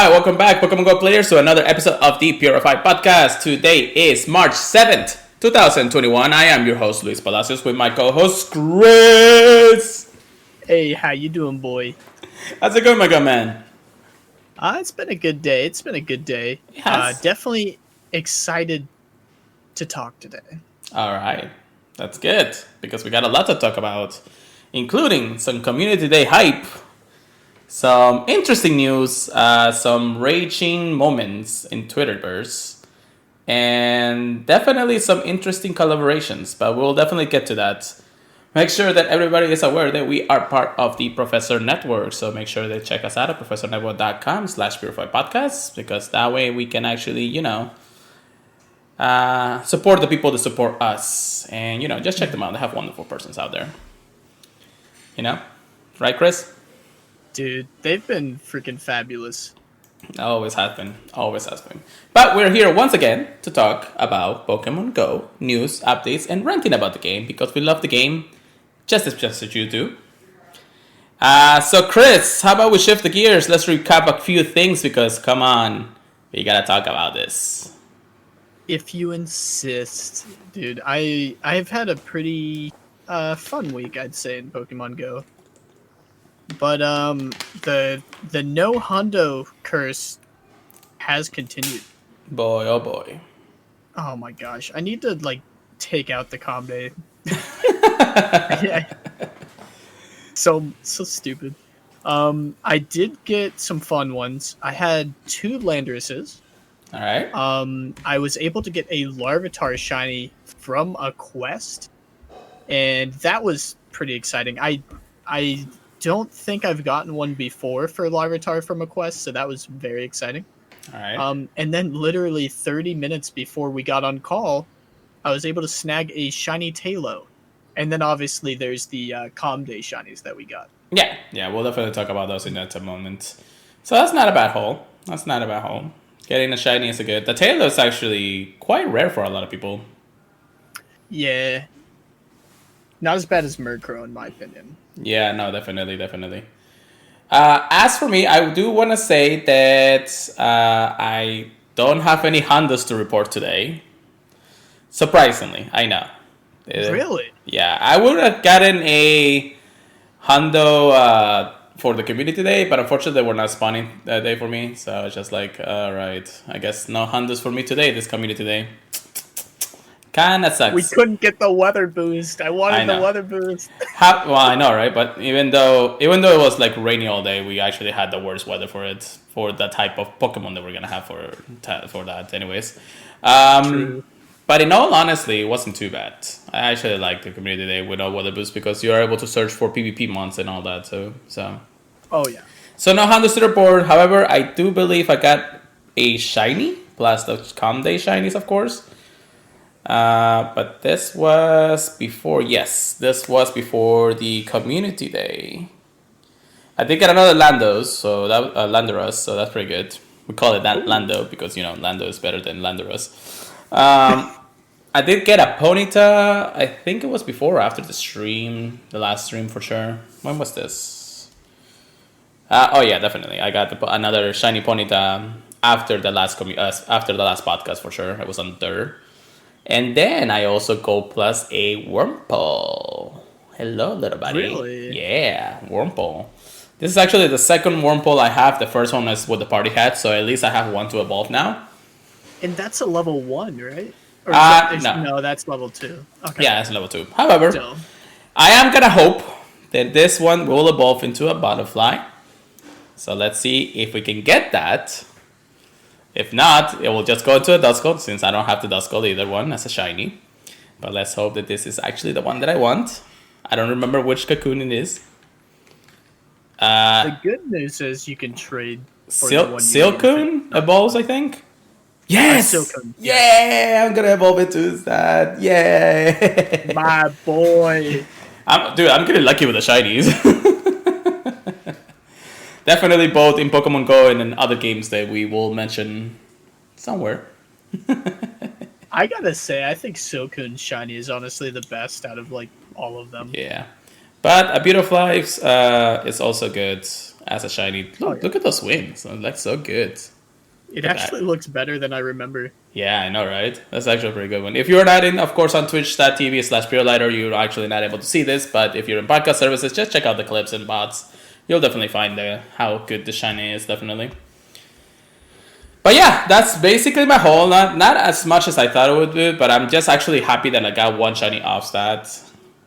Hi, welcome back, Pokemon Go players, to another episode of the Purified podcast. Today is March 7th, 2021. I am your host, Luis Palacios, with my co-host, Chris. Hey, how you doing, boy? How's it going, my good man? It's been a good day. It's been a good day. Yes. Definitely excited to talk today. All right, that's good, because we got a lot to talk about, including some Community Day hype, some interesting news, some raging moments in Twitterverse, and definitely some interesting collaborations, but we'll definitely get to that. Make sure that everybody is aware that we are part of the Professor Network, so make sure they check us out at professornetwork.com/purified podcasts, because that way we can actually, support the people that support us, and, just check them out. They have wonderful persons out there. Right, Chris? Dude, they've been freaking fabulous. Always has been. Always has been. But we're here once again to talk about Pokemon Go news, updates, and ranting about the game, because we love the game just as you do. So, Chris, how about we shift the gears? Let's recap a few things, because, come on, we gotta talk about this. If you insist, dude. I've had a pretty fun week, I'd say, in Pokemon Go. But the no Hondo curse has continued. Boy, oh boy. Oh my gosh, I need to take out the Comday. Yeah. So stupid. I did get some fun ones. I had 2 Landorus's. All right. I was able to get a Larvitar shiny from a quest, and that was pretty exciting. I don't think I've gotten one before for Larvitar from a quest, so that was very exciting. All right. And then literally 30 minutes before we got on call, I was able to snag a shiny Tailo. And then obviously there's the Comday shinies that we got. Yeah, we'll definitely talk about those in a moment. So that's not a bad haul. Getting a shiny is a good. The Tailo is actually quite rare for a lot of people. Yeah. Not as bad as Murkrow, in my opinion. Yeah, no, definitely. As for me, I do want to say that I don't have any Hondas to report today. Surprisingly, I know. Really? Yeah, I would have gotten a Hondo for the community day, but unfortunately they were not spawning that day for me. So it's just like, all right, I guess no Hondas for me today, this community day. Kinda sucks. We couldn't get the weather boost. I wanted the weather boost. Well, I know, right? But even though it was like rainy all day, we actually had the worst weather for it, for the type of Pokemon that we're gonna have for that. Anyways, True. but in all honesty, it wasn't too bad. I actually liked the community day with no weather boost, because you are able to search for PvP months and all that. So. Oh yeah. So no Hondas to report. However, I do believe I got a shiny plus the Comday shinies, of course. But this was before. Yes, this was before the community day. I did get another Landos, so that Landorus, so that's pretty good. We call it that Lando because Lando is better than Landorus. I did get a Ponyta. I think it was before or after the last stream for sure. When was this? Oh yeah, definitely. I got another shiny Ponyta after the last podcast for sure. It was on the 3rd. And then I also go plus a Wurmple. Hello, little buddy. Really? Yeah, Wurmple. This is actually the second Wurmple I have. The first one is with the party hat, so at least I have one to evolve now. And that's a level 1, right? Or No, that's level 2. Okay. Yeah, it's level 2. However, So, I am gonna hope that this one will evolve into a butterfly. So let's see if we can get that. If not, it will just go into a Duskull, since I don't have the Duskull either one as a shiny. But let's hope that this is actually the one that I want. I don't remember which Cocoon it is. the good news is you can trade for Silcoon evolves, I think. Yes! Silcoon. Yeah, I'm gonna evolve into that. Yay! My boy. I'm getting lucky with the shinies. Definitely both in Pokemon Go and in other games that we will mention somewhere. I gotta say, I think Silcoon shiny is honestly the best out of all of them. Yeah. But a Beautifly is also good. as a shiny. Oh, Look at those wings. It looks so good. it actually looks better than I remember. Yeah, I know, right? That's actually a pretty good one. If you're not in, of course, on twitch.tv/purelighter, you're actually not able to see this. But if you're in podcast services, just check out the clips and bots. You'll definitely find how good the shiny is, definitely. But yeah, that's basically my haul. Not as much as I thought it would be, but I'm just actually happy that I got one shiny off stat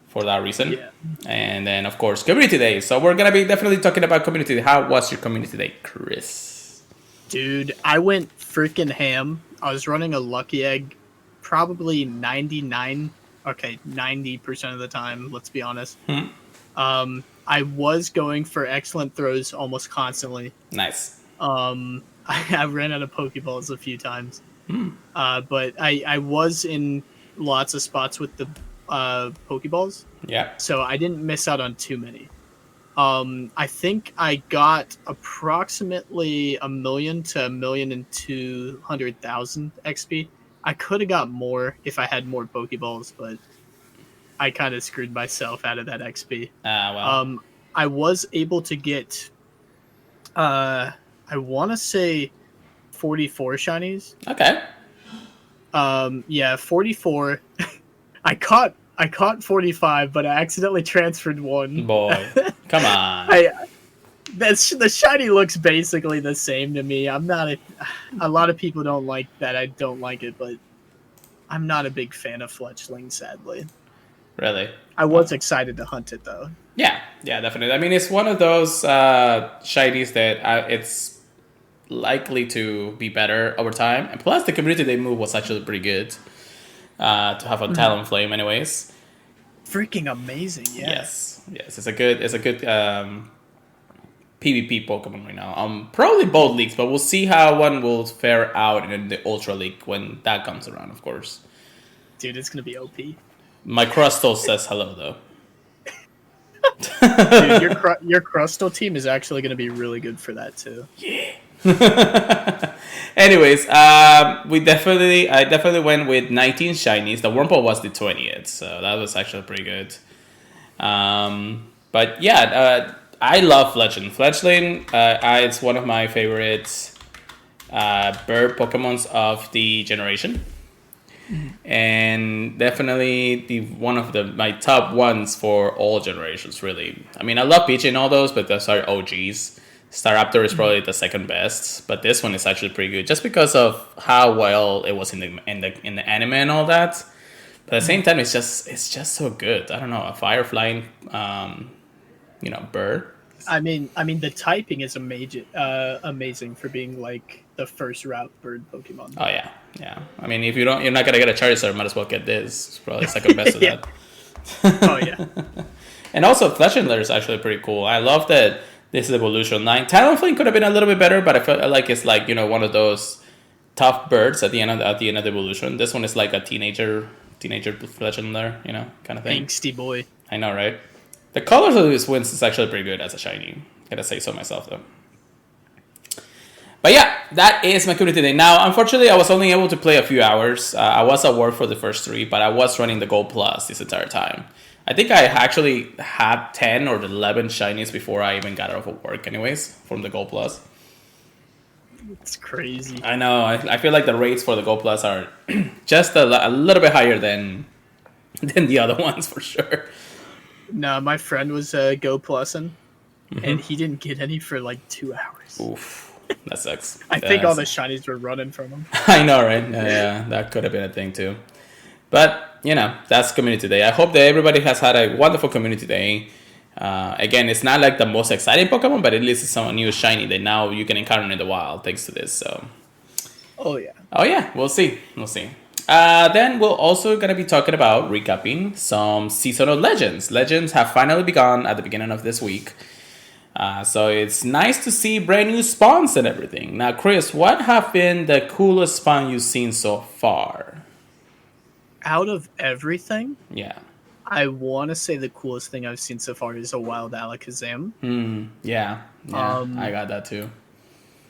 for that reason. Yeah. And then, of course, community day. So we're going to be definitely talking about community day. How was your community day, Chris? Dude, I went freaking ham. I was running a lucky egg probably 90% of the time, let's be honest. I was going for excellent throws almost constantly. Nice. I ran out of Pokeballs a few times. But I was in lots of spots with the Pokeballs. Yeah. So I didn't miss out on too many. I think I got approximately 1 million to 1,200,000 XP. I could have got more if I had more Pokeballs, but I kind of screwed myself out of that XP. Well. I was able to get, I want to say 44 shinies. Okay. Yeah, 44. I caught 45, but I accidentally transferred one. Boy, come on. The shiny looks basically the same to me. I'm not a lot of people don't like that. I don't like it, but I'm not a big fan of Fletchling, sadly. Really? I was excited to hunt it, though. Yeah, definitely. I mean, it's one of those shinies that it's likely to be better over time. And plus, the community they move was actually pretty good to have a Talonflame, anyways. Freaking amazing! Yeah. Yes. It's a good PvP Pokemon right now. Probably both leagues, but we'll see how one will fare out in the Ultra League when that comes around, of course. Dude, it's gonna be OP. My Crustle says hello, though. Dude, your Crustle team is actually going to be really good for that too. Yeah. Anyways, I definitely went with 19 shinies. The Wurmple was the 20th, so that was actually pretty good. But yeah, I love Fletchling. Fletchling, it's one of my favorite bird Pokemons of the generation. And definitely one of my top ones for all generations, really. I mean, I love Pidgey and all those, but those are OGs. Staraptor is probably the second best, but this one is actually pretty good just because of how well it was in the anime and all that. But at the same time, it's just so good. I don't know, a fire flying, bird. I mean, the typing is amazing for being like the first route bird Pokemon. Oh yeah. I mean, if you're not gonna get a Charizard, might as well get this. It's probably second best of Yeah. that. Oh yeah. And also, Fletchling is actually pretty cool. I love that this is evolution 9. Talonflame could have been a little bit better, but I feel like it's like one of those tough birds at the end of the evolution. This one is like a teenager Fletchling there, kind of thing. Angsty boy. I know, right? The colors of his wings is actually pretty good as a shiny. Gotta say so myself, though. But yeah, that is my community day. Now, unfortunately, I was only able to play a few hours. I was at work for the first 3, but I was running the Gold Plus this entire time. I think I actually had 10 or 11 shinies before I even got out of work anyways, from the Gold Plus. It's crazy. I know. I feel like the rates for the Gold Plus are just a little bit higher than the other ones, for sure. No, my friend was Go Plusin', and he didn't get any for like 2 hours. Oof. That sucks. I think all the shinies were running from him. I know, right? Yeah, that could have been a thing too. But, that's community day. I hope that everybody has had a wonderful community day. Again, it's not like the most exciting Pokemon, but at least it's some new shiny that now you can encounter in the wild thanks to this. So. Oh, yeah. We'll see. Then we're also going to be talking about recapping some seasonal legends. Legends have finally begun at the beginning of this week. So it's nice to see brand new spawns and everything. Now, Chris, what have been the coolest spawn you've seen so far? Out of everything? Yeah. I want to say the coolest thing I've seen so far is a wild Alakazam. Yeah, I got that too.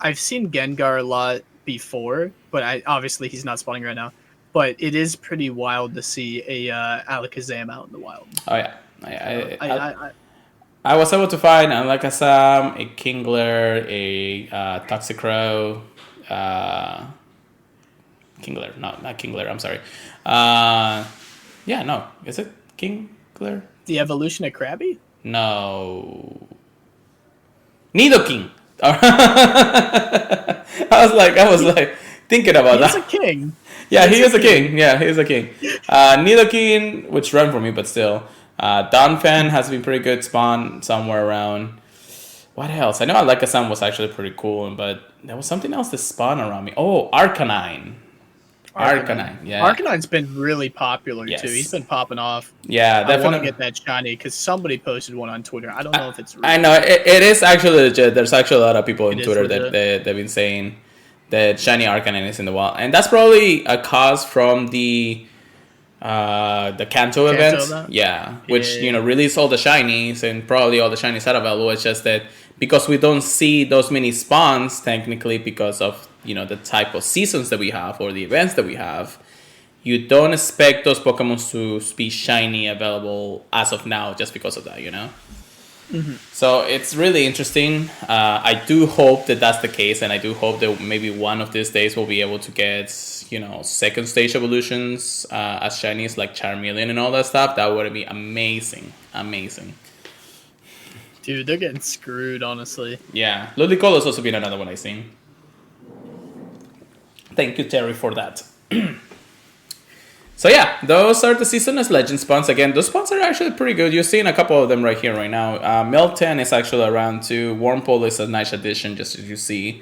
I've seen Gengar a lot before, but obviously he's not spawning right now. But it is pretty wild to see a Alakazam out in the wild. Oh, yeah. I was able to find a Lakasam, a Kingler, a Toxicrow, uh, Kingler, no, not Kingler, I'm sorry. Yeah, no, is it Kingler? The evolution of Krabby? No. Nidoking. I was like thinking about He's a that. king. Yeah, he is a king. Yeah, he is a king. Nidoking, which ran for me, but still. Donphan has been pretty good spawn somewhere around. What else? I know Alakazam was actually pretty cool, but there was something else that spawned around me. Oh, Arcanine. Arcanine, yeah. Arcanine's been really popular Yes. too. He's been popping off. Yeah, I want to definitely. get that shiny because somebody posted one on Twitter. I don't know if it's real. I know it is actually legit. There's actually a lot of people on It is Twitter that legit. they've been saying that shiny Arcanine is in the wild, and that's probably a cause from the Kanto event. event? Yeah, which Yeah. released all the shinies, and probably all the shinies are available. It's just that because we don't see those many spawns technically because of the type of seasons that we have or the events that we have. You don't expect those Pokemon to be shiny available as of now just because of that, So it's really interesting. I do hope that that's the case, and I do hope that maybe one of these days we'll be able to get, second stage evolutions as shinies like Charmeleon and all that stuff. That would be amazing. Amazing. Dude, they're getting screwed, honestly. Yeah. Ludicolo's also been another one I've seen. Thank you, Terry, for that. So yeah, those are the Seasonless Legend spawns. Again, those spawns are actually pretty good. You're seeing a couple of them right here, right now. Milton is actually around too. Wurmple is a nice addition, just as you see.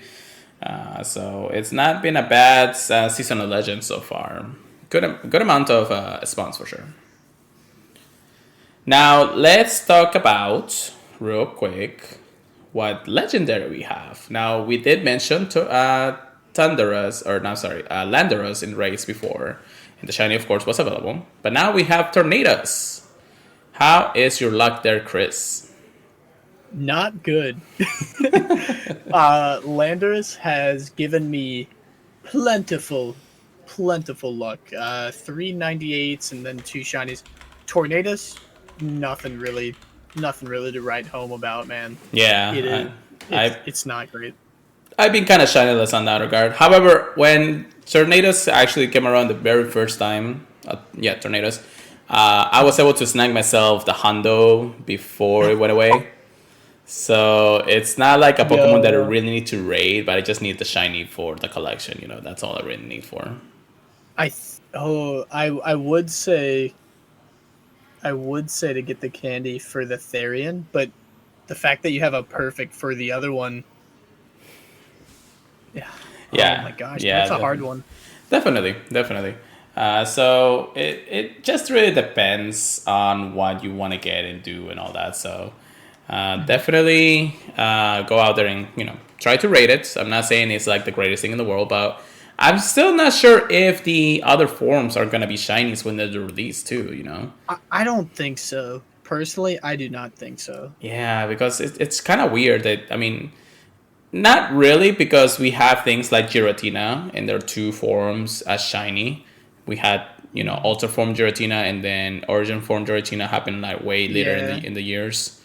So it's not been a bad Seasonal Legend so far. Good amount of spawns for sure. Now let's talk about real quick what legendary we have. Now we did mention Landorus in race before. And the shiny, of course, was available. But now we have Tornadoes. How is your luck there, Chris? Not good. Landorus has given me plentiful luck. 398s and then 2 shinies. Tornadoes, nothing really to write home about, man. Yeah, It's not great. I've been kind of shinyless on that regard. However, when Tornadoes actually came around the very first time, Tornadoes, I was able to snag myself the Hundo before it went away. So it's not like a Pokemon that I really need to raid, but I just need the shiny for the collection. That's all I really need for. I would say to get the candy for the Therian, but the fact that you have a perfect for the other one. Yeah. Yeah. Oh my gosh, yeah, that's a hard one. Definitely. So it just really depends on what you want to get and do and all that. So definitely go out there and try to rate it. I'm not saying it's like the greatest thing in the world, but I'm still not sure if the other forms are gonna be shinies when they're released too. I don't think so. Personally, I do not think so. Yeah, because it's kind of weird that not really, because we have things like Giratina and their 2 forms as shiny. We had Ultra Form Giratina, and then Origin Form Giratina happened like way later in the years.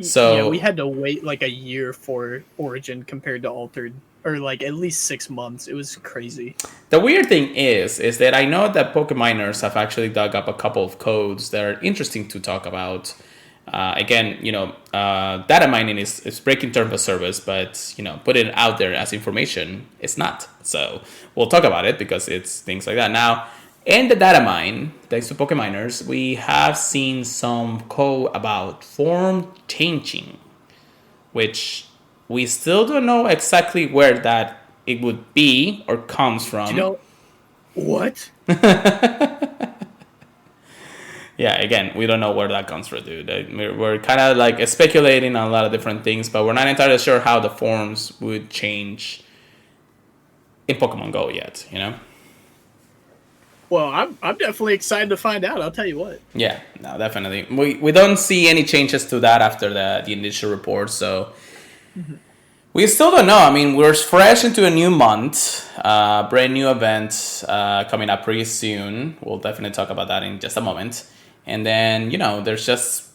So yeah, we had to wait like a year for Origin compared to Altered, or like at least 6 months. It was crazy. The weird thing is that I know that Pokeminers have actually dug up a couple of codes that are interesting to talk about. Again, data mining is breaking terms of service, but putting it out there as information, it's not. So we'll talk about it because it's things like that. Now, in the data mine, thanks to Pokeminers, we have seen some code about form changing, which we still don't know exactly where that it would be or comes from. What? Yeah, again, we don't know where that comes from, dude. We're kind of like speculating on a lot of different things, but we're not entirely sure how the forms would change in Pokemon Go yet, Well, I'm definitely excited to find out. I'll tell you what. Yeah, no, definitely. We don't see any changes to that after the initial report, so we still don't know. I mean, we're fresh into a new month, brand new event coming up pretty soon. We'll definitely talk about that in just a moment. And then, there's just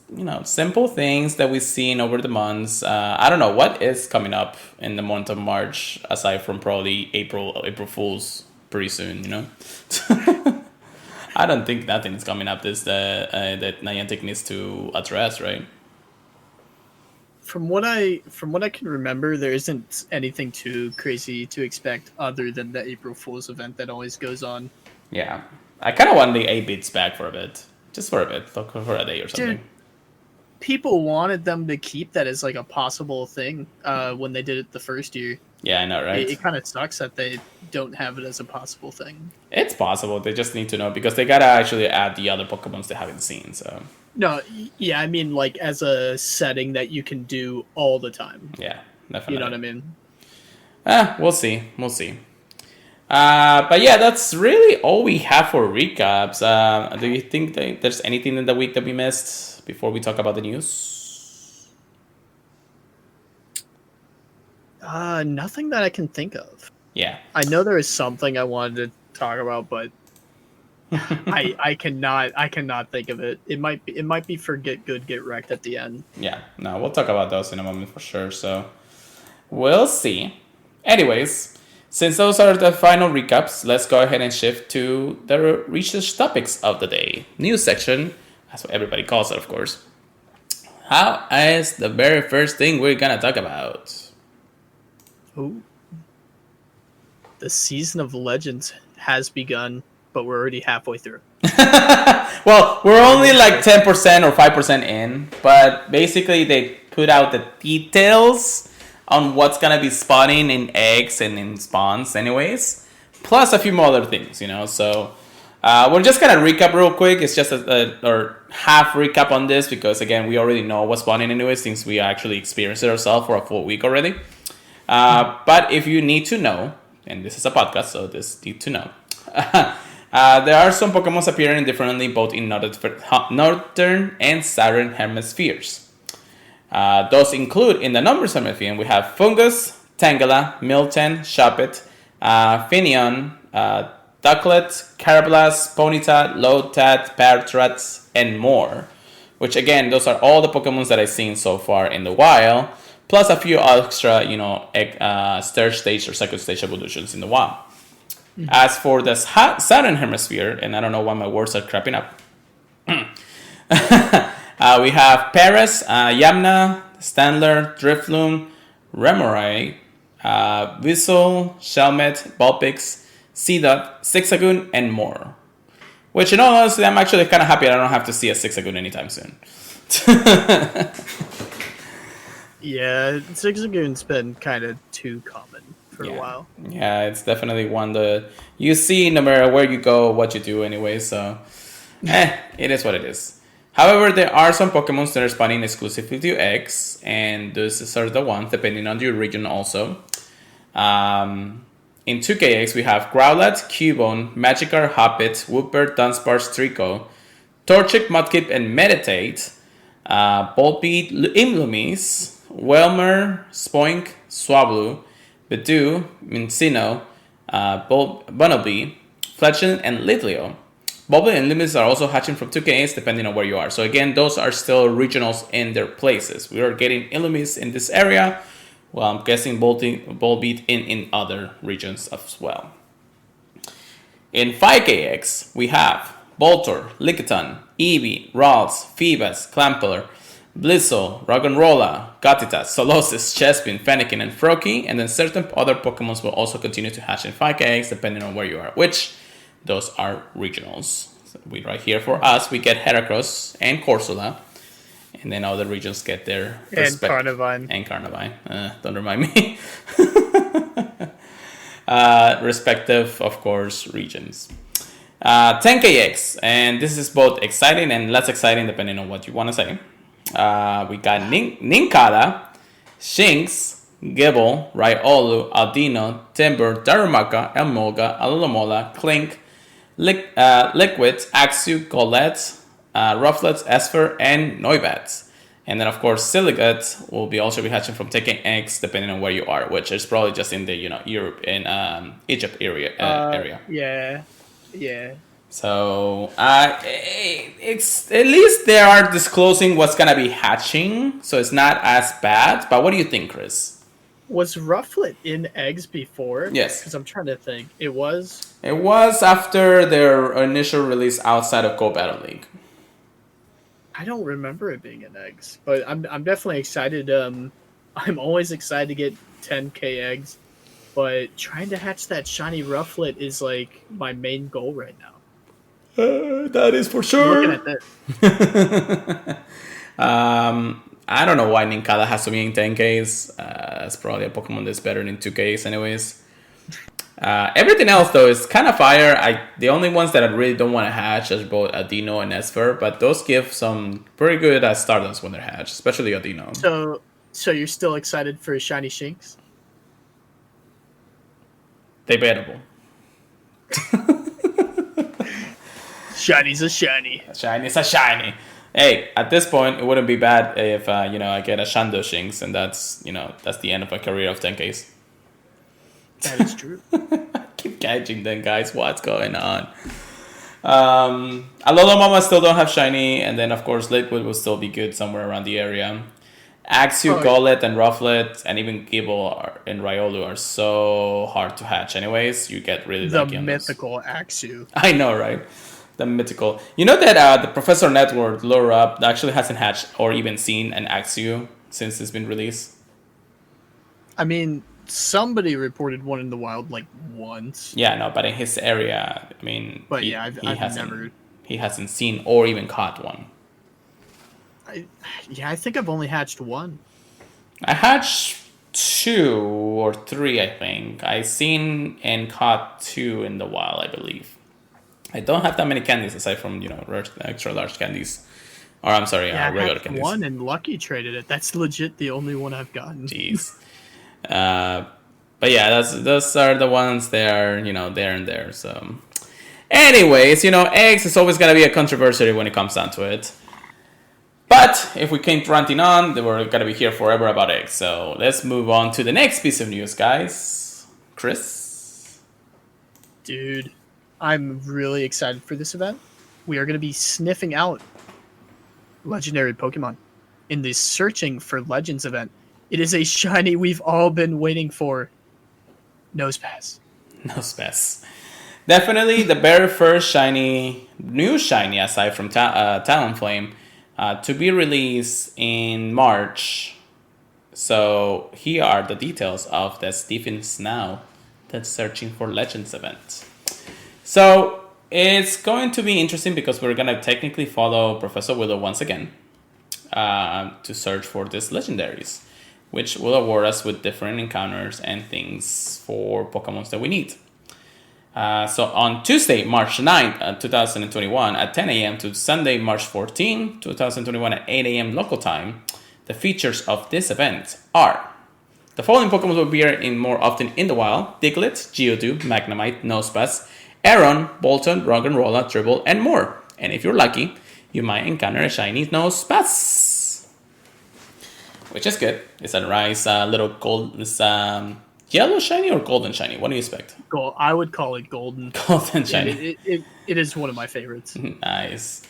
simple things that we've seen over the months. I don't know what is coming up in the month of March aside from probably April Fools pretty soon. I don't think nothing is coming up that Niantic needs to address, right? From what I can remember, there isn't anything too crazy to expect other than the April Fool's event that always goes on. Yeah, I kind of want the 8-bits back for a bit, just for a bit, like for a day or something. Dude, people wanted them to keep that as like a possible thing when they did it the first year. Yeah, I know, right? It kind of sucks that they don't have it as a possible thing. It's possible. They just need to know because they gotta actually add the other Pokemons they haven't seen. So No, yeah, I mean like as a setting that you can do all the time. yeah, definitely. You know what I mean? We'll see. We'll see. But yeah, that's really all we have for recaps. Do you think that there's anything in the week that we missed before we talk about the news? Nothing that I can think of. Yeah. I know there is something I wanted to talk about, but I cannot think of it. It might be for Get Good, Get Wrecked at the end. Yeah. No, we'll talk about those in a moment for sure. So we'll see. Anyways, since those are the final recaps, let's go ahead and shift to the research topics of the day. News section, that's what everybody calls it, of course. How is the very first thing we're gonna talk about? Ooh. The season of Legends has begun, but we're already halfway through. Well, we're only like 10% or 5% in, but basically they put out the details on what's gonna be spawning in eggs and in spawns anyways, plus a few more other things, so we're just gonna recap real quick. It's just or half recap on this because again we already know what's spawning anyways since we actually experienced it ourselves for a full week already. But if you need to know, and this is a podcast, so this need to know. There are some Pokemon appearing differently both in northern and southern hemispheres. Those include in the northern hemisphere we have Fungus, Tangela, Milten, Shuppet, Finion, Ducklet, Carablast, Ponyta, Lotad, Parrotrats, and more. Which again, those are all the Pokemon that I've seen so far in the wild, plus a few extra, third stage or second stage evolutions in the wild. Mm-hmm. As for the southern hemisphere, and I don't know why my words are crapping up, we have Paris, Yamna, Standler, Drifloon, Remorai, Whistle, Shelmet, Vulpix, Seedot, Zigzagoon, and more. Which, in all honesty, I'm actually kind of happy I don't have to see a Zigzagoon anytime soon. Yeah, Zigzagoon's been kind of too common for a while. Yeah, it's definitely one that you see no matter where you go, what you do anyway, so it is what it is. However, there are some Pokemon that are spawning exclusively to eggs, and these are the ones, depending on your region also. In 2KX, we have Growlithe, Cubone, Magikarp, Hoppip, Wooper, Dunsparce, Trico, Torchic, Mudkip, and Meditate, Volbeat, Imlumis, Welmer, Spoink, Swablu, Bidoo, Minccino, Bunnelby, Fletchling, and Litleo. Bulbul and Limits are also hatching from 2KS depending on where you are. So again, those are still regionals in their places. We are getting Illumis in this area. Well, I'm guessing Volbeat in other regions as well. In 5KX, we have Voltor, Lickitung, Eevee, Ralts, Phoebus, Clampeller, Blizzle, Roggenrola, Gotitas, Solosis, Chespin, Fennekin, and Froakie, and then certain other Pokemon will also continue to hatch in 5KX depending on where you are, which those are regionals. So right here for us, we get Heracross and Corsola, and then other regions get their Carnivine. And Carnivine. Don't remind me. Respective, of course, regions. 10KX, and this is both exciting and less exciting depending on what you want to say. We got Nincada, Shinx, Gible, Riolu, Aldino, Timber, Darumaka, Emolga, Alomola, Clink, Liquid, Axew, Golett, Rufflet, Esper, and Noibat. And then, of course, Silicate will also be hatching from taking eggs depending on where you are, which is probably just in the Europe and Egypt area. Yeah. So it's at least they are disclosing what's gonna be hatching, so it's not as bad. But what do you think, Chris? Was Rufflet in eggs before? Yes. Because I'm trying to think. It was. It was after their initial release outside of Go Battle League. I don't remember it being in eggs, but I'm definitely excited. I'm always excited to get 10k eggs, but trying to hatch that shiny Rufflet is like my main goal right now. That is for sure. Looking at this. I don't know why Ninkala has to be in 10Ks. It's probably a Pokemon that's better than 2Ks anyways. Everything else though is kind of fire. The only ones that I really don't want to hatch is both Adino and Esper, but those give some pretty good Stardust when they're hatched, especially Adino. So you're still excited for shiny Shinx? Debatable. Shiny's a shiny. Shiny's a shiny. Hey, at this point, it wouldn't be bad if I get a Shando Shinx, and that's the end of a career of 10Ks. That is true. I keep catching them, guys. What's going on? Alola Mama still don't have shiny, and then of course Lakewood will still be good somewhere around the area. Axew, Golett, and Rufflet, and even Gible and Riolu are so hard to hatch. Anyways, you get really lucky on those. The mythical Axew. I know, right? The mythical. You know that the Professor Network lure up actually hasn't hatched or even seen an Axew since it's been released. I mean, somebody reported one in the wild like once. Yeah, no, but in his area, I mean, but I've never. He hasn't seen or even caught one. I think I've only hatched one. I hatched 2 or 3, I think. I seen and caught 2 in the wild, I believe. I don't have that many candies aside from extra large candies, or I'm sorry, regular candies. One and Lucky traded it. That's legit the only one I've gotten. Jeez. But yeah, those are the ones that are there and there. So, anyways, eggs is always gonna be a controversy when it comes down to it. But if we keep ranting on, then we're gonna be here forever about eggs. So let's move on to the next piece of news, guys. Chris? Dude, I'm really excited for this event. We are gonna be sniffing out legendary Pokemon in the Searching for Legends event. It is a shiny we've all been waiting for. NosePass. NosePass. Definitely the very first new shiny aside from Talonflame, to be released in March. So here are the details of the Stephen Snow, that's Searching for Legends event. So it's going to be interesting because we're going to technically follow Professor Willow once again to search for these legendaries, which will award us with different encounters and things for Pokemon that we need. So on Tuesday, March 9th, 2021 at 10 a.m. to Sunday, March 14th, 2021 at 8 a.m. local time, the features of this event are: the following Pokemon will appear in more often in the wild: Diglett, Geodude, Magnemite, Nosepass, Aron, Bolton, Roggenrola, Dribble, and more. And if you're lucky, you might encounter a shiny Nosepass, which is good. It's a nice little gold. It's yellow shiny or golden shiny? What do you expect? I would call it golden. Golden shiny. It is one of my favorites. Nice.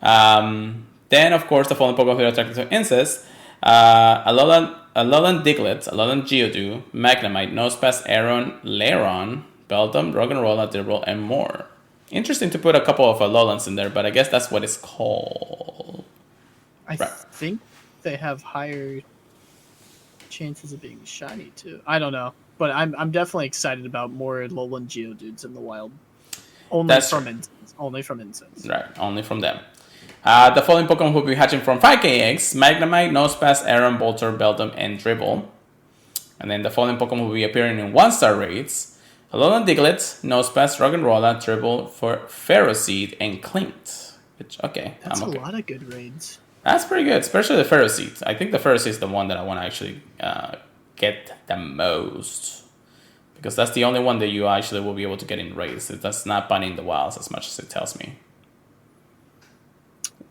Then, of course, the following Pokemon are attracted to incest: Alolan Diglett, Alolan Geodude, Magnemite, Nosepass, Aron, Lairon, Beldum, Roggenrola, Dribble, and more. Interesting to put a couple of Alolans in there, but I guess that's what it's called. I think they have higher chances of being shiny too. I don't know, but I'm definitely excited about more Alolan Geodudes in the wild. Only from incense. Right, only from them. The following Pokemon will be hatching from 5k eggs: Magnemite, Nosepass, Aron, Bolter, Beldum, and Dribble. And then the following Pokemon will be appearing in 1-star raids: Alolan Diglett, Nosepass, Roggenrola, Dribble, Ferroseed, and Clint. That's a lot of good raids. That's pretty good, especially the Ferroseed. I think the Ferroseed is the one that I want to actually get the most, because that's the only one that you actually will be able to get in raids. That's not bunny in the wilds as much as it tells me.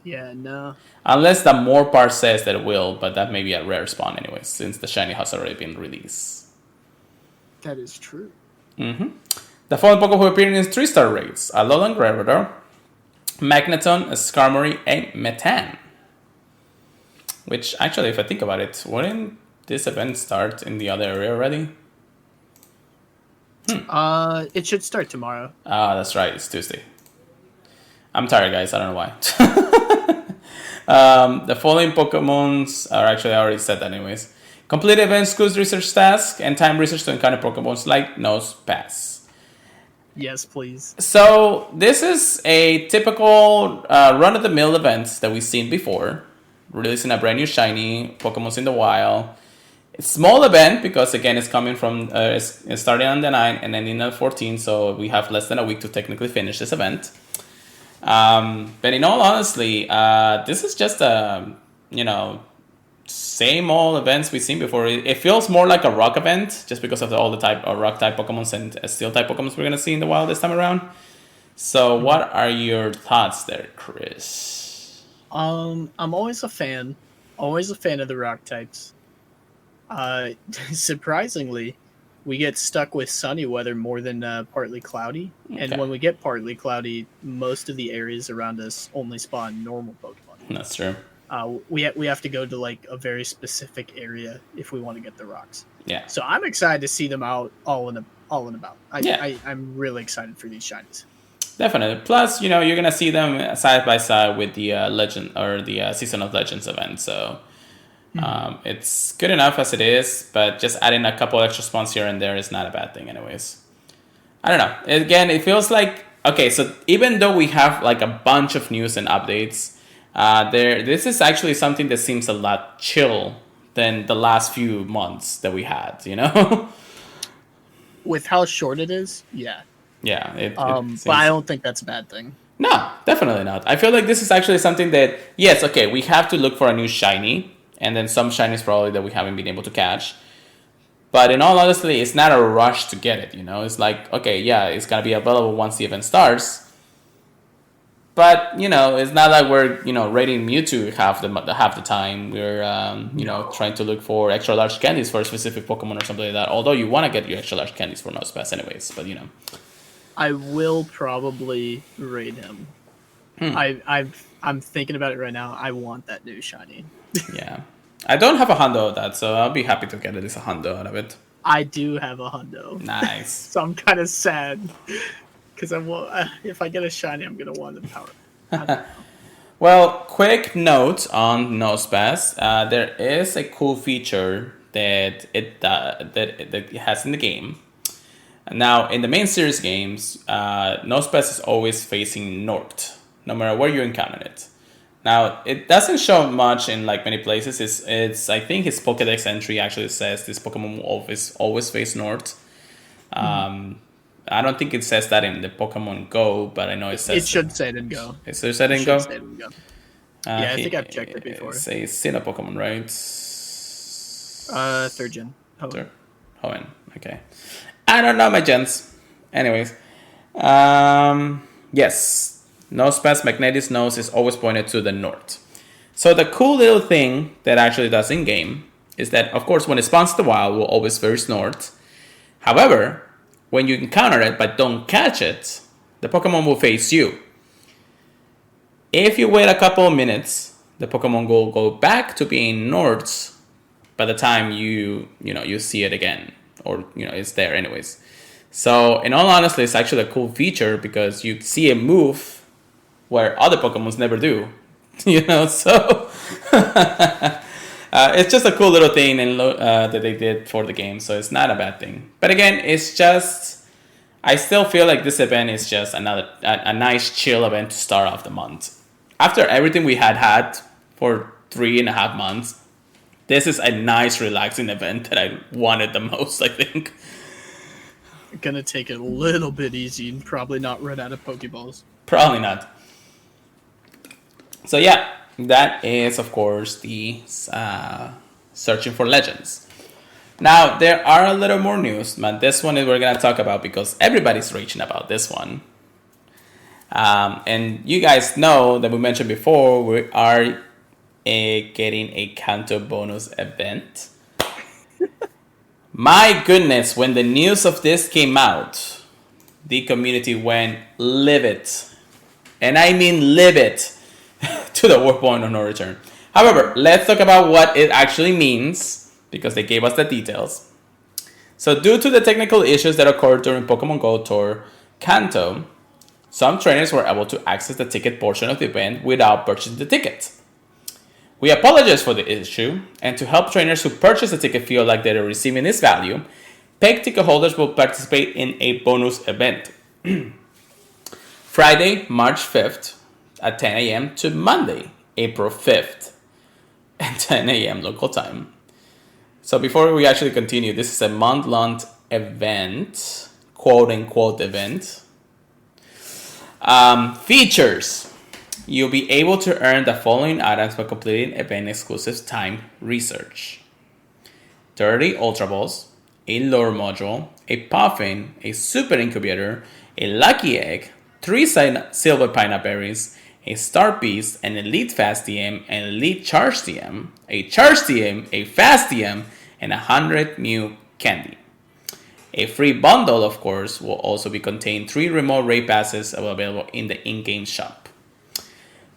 Yeah, no. Unless the more part says that it will, but that may be a rare spawn anyway, since the shiny has already been released. That is true. Mm-hmm. The following Pokemon who appeared in 3-star rates: Alolan Graveler, Magneton, Skarmory, and Metan. Which, actually, if I think about it, wouldn't this event start in the other area already? It should start tomorrow. Ah, that's right. It's Tuesday. I'm tired, guys. I don't know why. The following Pokemons are actually, I already said that anyways. Complete events, clues, research task, and time research to encounter Pokemons like NosePass. Yes, please. So this is a typical run-of-the-mill event that we've seen before, releasing a brand new shiny Pokemon in the wild. It's a small event because again it's coming from it's starting on the 9 and ending on the 14, so we have less than a week to technically finish this event. But in all honesty, this is just a same old events we've seen before. It feels more like a rock event just because of all the rock type Pokemon and steel type Pokemon we're gonna see in the wild this time around. So, what are your thoughts there, Chris? I'm always a fan of the rock types. Surprisingly, we get stuck with sunny weather more than partly cloudy, and when we get partly cloudy, most of the areas around us only spawn normal Pokemon. That's true. We have to go to like a very specific area if we want to get the rocks. Yeah. So I'm excited to see them out all and about. I'm really excited for these shinies. Definitely. Plus, you're gonna see them side by side with the Legend or the Season of Legends event. So it's good enough as it is, but just adding a couple extra spawns here and there is not a bad thing, anyways. I don't know. Again, it feels like okay. So even though we have like a bunch of news and updates. This is actually something that seems a lot chill than the last few months that we had, With how short it is, yeah. Yeah. But I don't think that's a bad thing. No, definitely not. I feel like this is actually something that, yes, okay, we have to look for a new shiny, and then some shinies probably that we haven't been able to catch. But in all honesty, it's not a rush to get it, It's like, okay, yeah, it's going to be available once the event starts. But it's not like we're rating Mewtwo half the time. We're trying to look for extra large candies for a specific Pokemon or something like that. Although you want to get your extra large candies for NosePass anyways, but I will probably raid him. I'm thinking about it right now. I want that new shiny. Yeah, I don't have a hundo of that, so I'll be happy to get at least a hundo out of it. I do have a hundo. Nice. So I'm kind of sad. Because if I get a shiny, I'm gonna want the power. Well, quick note on NosePass. There is a cool feature that it has in the game. Now, in the main series games, NosePass is always facing north, no matter where you encounter it. Now, it doesn't show much in like many places. It's I think his Pokédex entry actually says this Pokemon will always face north. I don't think it says that in the Pokemon Go, but I know it says... It should say it in Go. It should say it in Go? Yeah, I think I've checked it before. It's a Sinnoh Pokemon, right? Third gen. Hoenn, okay. I don't know, my gens. Anyways. Yes. NosePass Magnetis nose is always pointed to the north. So the cool little thing that actually does in-game is that, of course, when it spawns the wild, it will always face north. However... when you encounter it but don't catch it, the Pokemon will face you. If you wait a couple of minutes, the Pokemon will go back to being north by the time you see it again, or it's there anyways. So in all honesty, it's actually a cool feature because you see a move where other Pokemons never do. So it's just a cool little thing that they did for the game, so it's not a bad thing. But again, it's just I still feel like this event is just a nice chill event to start off the month. After everything we had for 3.5 months, this is a nice relaxing event that I wanted the most, I think. Gonna take it a little bit easy and probably not run out of Pokeballs. Probably not. So yeah. That is, of course, the Searching for Legends. Now, there are a little more news, but this one is we're going to talk about because everybody's raging about this one. And you guys know that we mentioned before, we are getting a Kanto bonus event. My goodness, when the news of this came out, the community went livid. And I mean livid to the point of no return. However, let's talk about what it actually means, because they gave us the details. So due to the technical issues that occurred during Pokemon Go Tour Kanto, some trainers were able to access the ticket portion of the event without purchasing the ticket. We apologize for the issue, and to help trainers who purchase the ticket feel like they're receiving this value, paid ticket holders will participate in a bonus event. Friday, March 5th at 10 a.m. to Monday, April 5th at 10 a.m. local time. So before we actually continue, this is a month-long event, quote-unquote event. Features. You'll be able to earn the following items by completing event-exclusive time research. 30 Ultra Balls, a lure module, a puffin, a super incubator, a lucky egg, 3 silver pineapple berries, a star piece, an elite fast TM, an elite charge TM, a charge TM, a fast TM, and 100 new candy. A free bundle, of course, will also be contain 3 remote raid passes available in the in-game shop.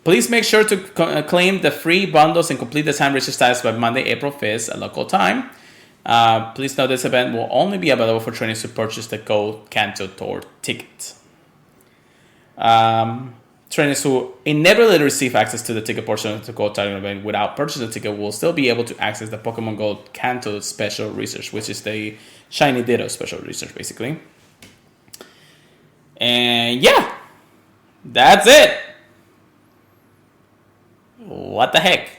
Please make sure to claim the free bundles and complete the time research tasks by Monday, April 5th at local time. Please note this event will only be available for trainers who purchase the Go Kanto Tour ticket. Trainers who inevitably receive access to the ticket portion of the Go Title event without purchasing the ticket will still be able to access the Pokemon Go Kanto Special Research, which is the Shiny Ditto Special Research, basically. And yeah, that's it. What the heck?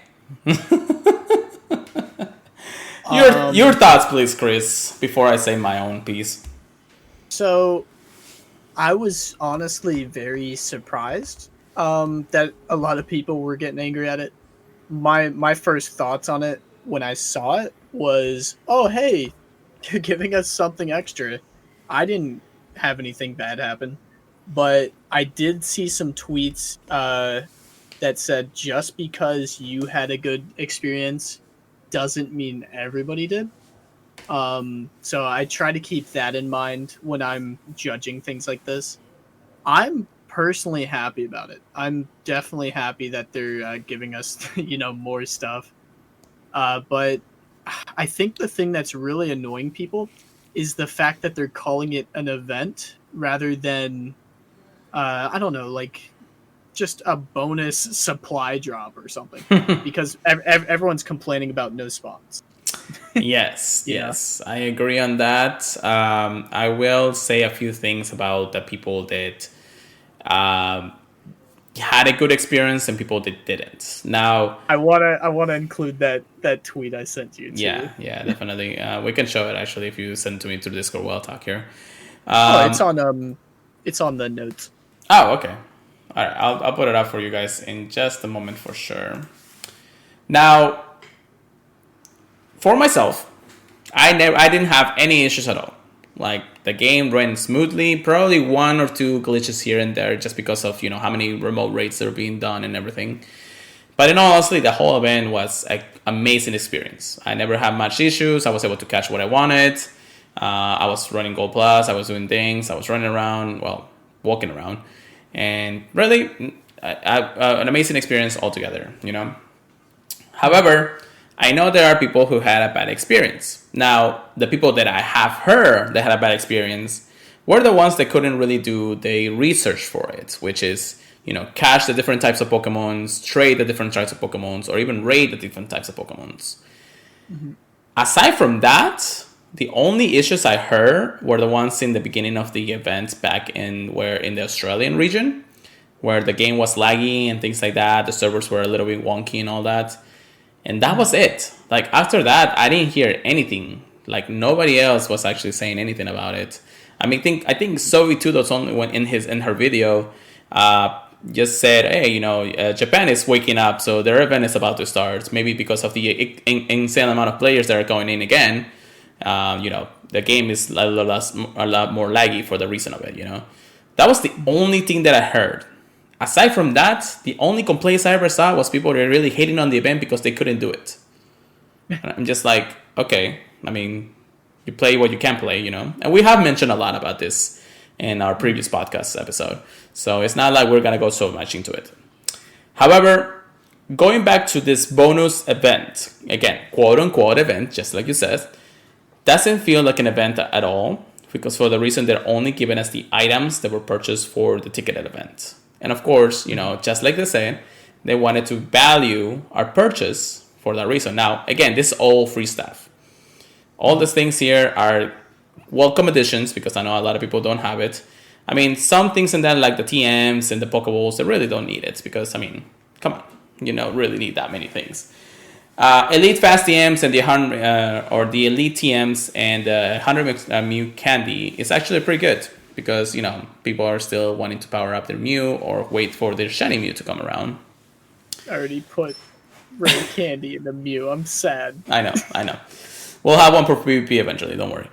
Your thoughts, please, Chris, before I say my own piece. So, I was honestly very surprised that a lot of people were getting angry at it. My first thoughts on it when I saw it was, oh, hey, you're giving us something extra. I didn't have anything bad happen, but I did see some tweets that said just because you had a good experience doesn't mean everybody did. So I try to keep that in mind when I'm judging things like this. I'm personally happy about it. I'm definitely happy that they're giving us, more stuff. But I think the thing that's really annoying people is the fact that they're calling it an event rather than, I don't know, like just a bonus supply drop or something. Because everyone's complaining about no spawns. Yes, I agree on that. I will say a few things about the people that had a good experience and people that didn't. Now, I wanna include that tweet I sent you too. Yeah, definitely. We can show it actually if you send it to me through Discord while I talk here. It's on the notes. Oh, okay. All right, I'll put it up for you guys in just a moment for sure. Now, for myself, I didn't have any issues at all. Like the game ran smoothly, probably 1 or 2 glitches here and there just because of how many remote raids that are being done and everything. But in all honesty, the whole event was an amazing experience. I never had much issues. I was able to catch what I wanted. I was running Gold Plus. I was doing things. I was running around, walking around, and really an amazing experience altogether. However, I know there are people who had a bad experience. Now, the people that I have heard that had a bad experience were the ones that couldn't really do the research for it, which is, catch the different types of Pokemons, trade the different types of Pokemons, or even raid the different types of Pokemons. Mm-hmm. Aside from that, the only issues I heard were the ones in the beginning of the event back in the Australian region, where the game was laggy and things like that. The servers were a little bit wonky and all that. And that was it. Like, after that, I didn't hear anything. Like, nobody else was actually saying anything about it. I think Zoe too, that's only when in her video, just said, hey, Japan is waking up, so their event is about to start. Maybe because of the insane amount of players that are going in again, the game is a lot more laggy for the reason of it, That was the only thing that I heard. Aside from that, the only complaints I ever saw was people were really hating on the event because they couldn't do it. And I'm just like, okay, I mean, you play what you can play, And we have mentioned a lot about this in our previous podcast episode. So it's not like we're going to go so much into it. However, going back to this bonus event, again, quote unquote event, just like you said, doesn't feel like an event at all, because for the reason they're only giving us the items that were purchased for the ticketed event. And of course, just like they said, they wanted to value our purchase for that reason. Now, again, this is all free stuff. All these things here are welcome additions, because I know a lot of people don't have it. I mean, some things in that, like the TMs and the Pokeballs, they really don't need it, because, I mean, come on, you don't really need that many things. Elite Fast TMs and the 100, or the Elite TMs and the 100 Mew Candy is actually pretty good, because, people are still wanting to power up their Mew or wait for their shiny Mew to come around. I already put rare candy in the Mew. I'm sad. I know. We'll have one for PvP eventually, don't worry.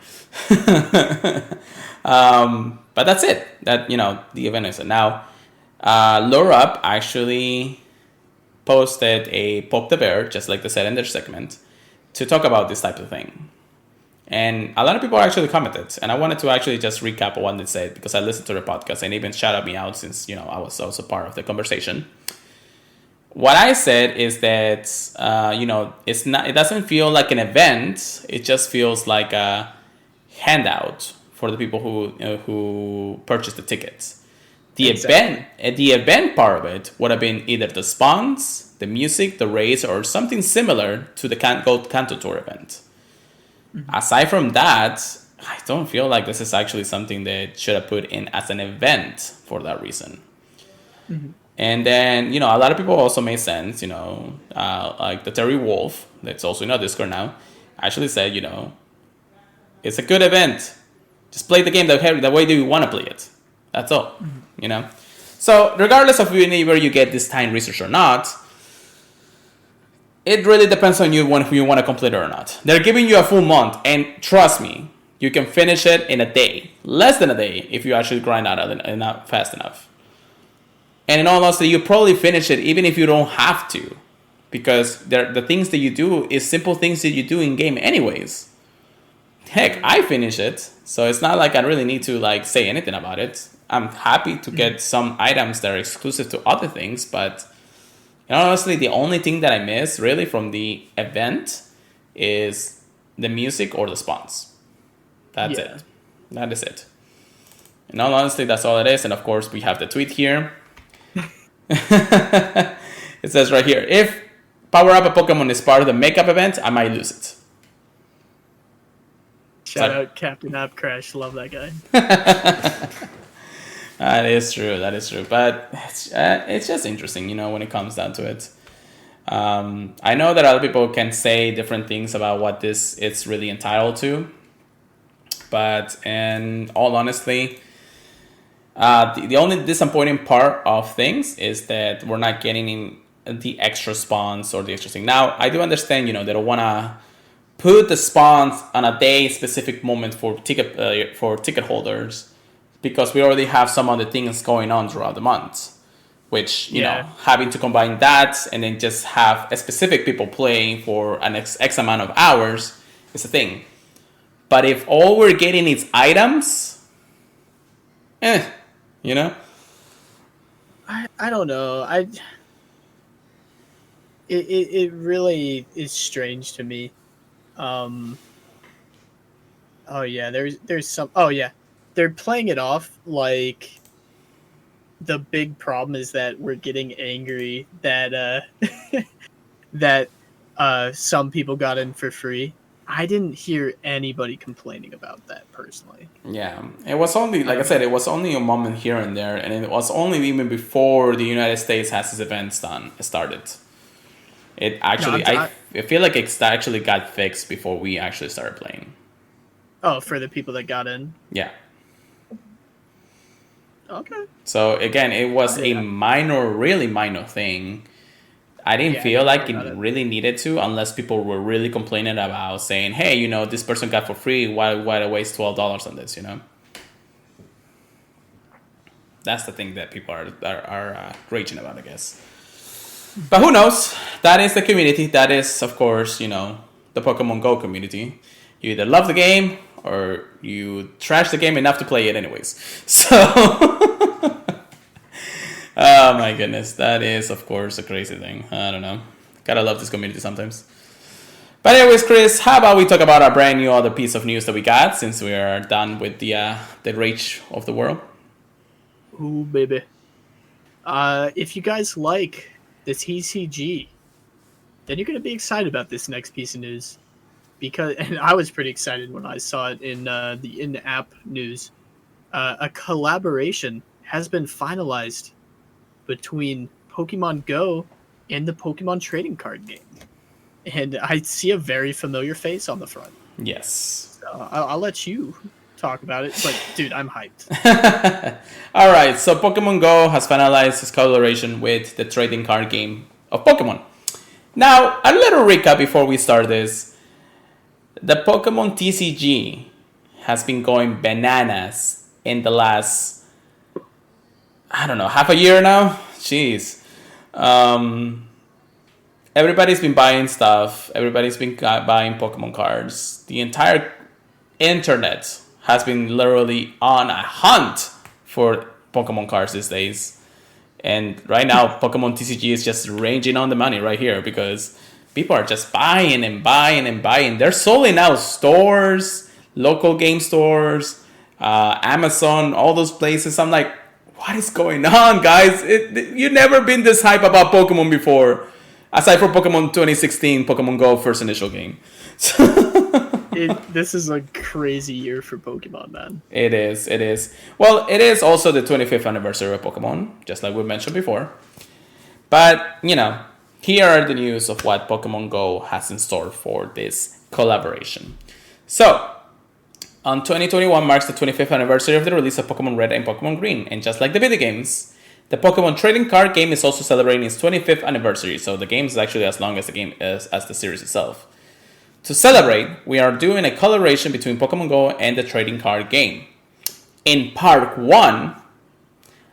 But that's it. That, the event is it. Now, Lure Up actually posted a Poke the Bear, just like they said in their segment, to talk about this type of thing. And a lot of people actually commented. And I wanted to actually just recap what they said, because I listened to their podcast and even shouted me out, since, I was also part of the conversation. What I said is that, it doesn't feel like an event. It just feels like a handout for the people who purchased the tickets. The event part of it would have been either the spawns, the music, the raids, or something similar to the Gold Kanto Tour event. Mm-hmm. Aside from that, I don't feel like this is actually something that should have put in as an event for that reason. Mm-hmm. And then, a lot of people also made sense, like the Terry Wolf, that's also in our Discord now, actually said, it's a good event. Just play the game the way that you want to play it. That's all, So regardless of whether you get this time research or not, it really depends on you if you want to complete it or not. They're giving you a full month, and trust me, you can finish it in a day. Less than a day if you actually grind out and not fast enough. And in all honesty, you probably finish it even if you don't have to, because the things that you do is simple things that you do in game anyways. Heck, I finish it, so it's not like I really need to say anything about it. I'm happy to get some items that are exclusive to other things, but honestly, the only thing that I miss really from the event is the music or the spawns. That's it. That is it. In all honesty, that's all it is. And of course, we have the tweet here. It says right here, if Power Up a Pokemon is part of the makeup event, I might lose it. Shout out Captain App Crash. Love that guy. That is true. But it's just interesting, when it comes down to it. I know that other people can say different things about what this it's really entitled to. But in all honesty, the only disappointing part of things is that we're not getting the extra spawns or the extra thing. Now, I do understand, they don't want to put the spawns on a day specific moment for ticket holders, because we already have some other things going on throughout the month, which, having to combine that and then just have a specific people playing for an X amount of hours is a thing. But if all we're getting is items, I don't know. It really is strange to me. There's some. Oh yeah, they're playing it off like the big problem is that we're getting angry that that some people got in for free. I didn't hear anybody complaining about that personally. Yeah, it was only, like I said, it was only a moment here and there, and it was only even before the United States has its events started. It actually, I feel like it actually got fixed before we actually started playing. Oh, for the people that got in? Yeah. Okay. So again, it was a really minor thing. I didn't feel like it really needed to, unless people were really complaining about saying, hey, this person got for free, why I waste $12 on this, That's the thing that people are raging about, I guess. But who knows? That is the community. That is, of course, the Pokemon Go community. You either love the game or you trash the game enough to play it anyways. So, oh my goodness, that is of course a crazy thing. I don't know. Gotta love this community sometimes. But anyways, Chris, how about we talk about our brand new other piece of news that we got since we are done with the rage of the world? Ooh, baby. If you guys like the TCG, then you're going to be excited about this next piece of news. And I was pretty excited when I saw it in the in-app news. A collaboration has been finalized between Pokemon Go and the Pokemon trading card game. And I see a very familiar face on the front. Yes. So I'll let you talk about it. But, dude, I'm hyped. All right, so Pokemon Go has finalized its collaboration with the trading card game of Pokemon. Now, a little recap before we start this. The Pokemon TCG has been going bananas in the last, I don't know, half a year now? Jeez. Everybody's been buying stuff. Everybody's been buying Pokemon cards. The entire internet has been literally on a hunt for Pokemon cards these days. And right now, Pokemon TCG is just ranging on the money right here because people are just buying and buying and buying. They're solely now stores, local game stores, Amazon, all those places. I'm like, what is going on, guys? You've never been this hype about Pokemon before. Aside from Pokemon 2016, Pokemon Go first initial game. This is a crazy year for Pokemon, man. It is. Well, it is also the 25th anniversary of Pokemon, just like we mentioned before. But, here are the news of what Pokemon Go has in store for this collaboration. So, on 2021 marks the 25th anniversary of the release of Pokemon Red and Pokemon Green, and just like the video games, the Pokemon trading card game is also celebrating its 25th anniversary, so the game is actually as long as the game is as the series itself. To celebrate, we are doing a collaboration between Pokemon Go and the trading card game. In part 1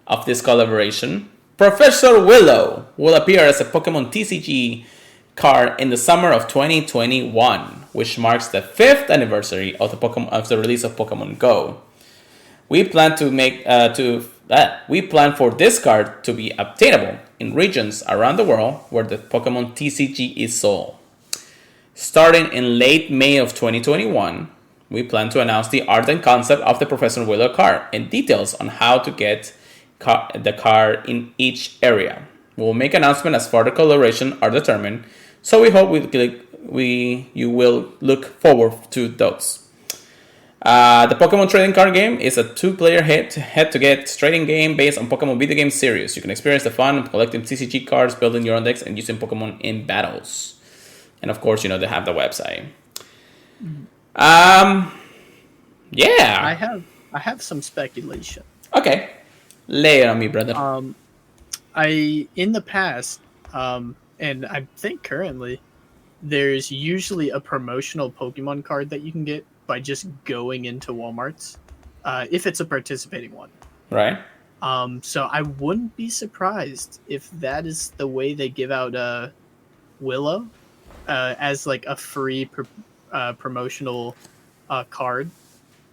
of this collaboration, Professor Willow will appear as a Pokemon TCG card in the summer of 2021, which marks the 5th anniversary of the release of Pokemon Go. We plan for this card to be obtainable in regions around the world where the Pokemon TCG is sold. Starting in late May of 2021, we plan to announce the art and concept of the Professor Willow card and details on how to get the card in each area. We'll make announcements as further collaboration are determined, so we hope you will look forward to those. The Pokemon trading card game is a 2-player head-to-head trading game based on Pokemon video game series. You can experience the fun of collecting TCG cards, building your own decks, and using Pokemon in battles. And of course, they have the website. Yeah. I have some speculation. Okay. Lay it on me, brother. In the past, and I think currently, there's usually a promotional Pokemon card that you can get by just going into Walmarts, if it's a participating one. Right. So I wouldn't be surprised if that is the way they give out Willow as like a free promotional card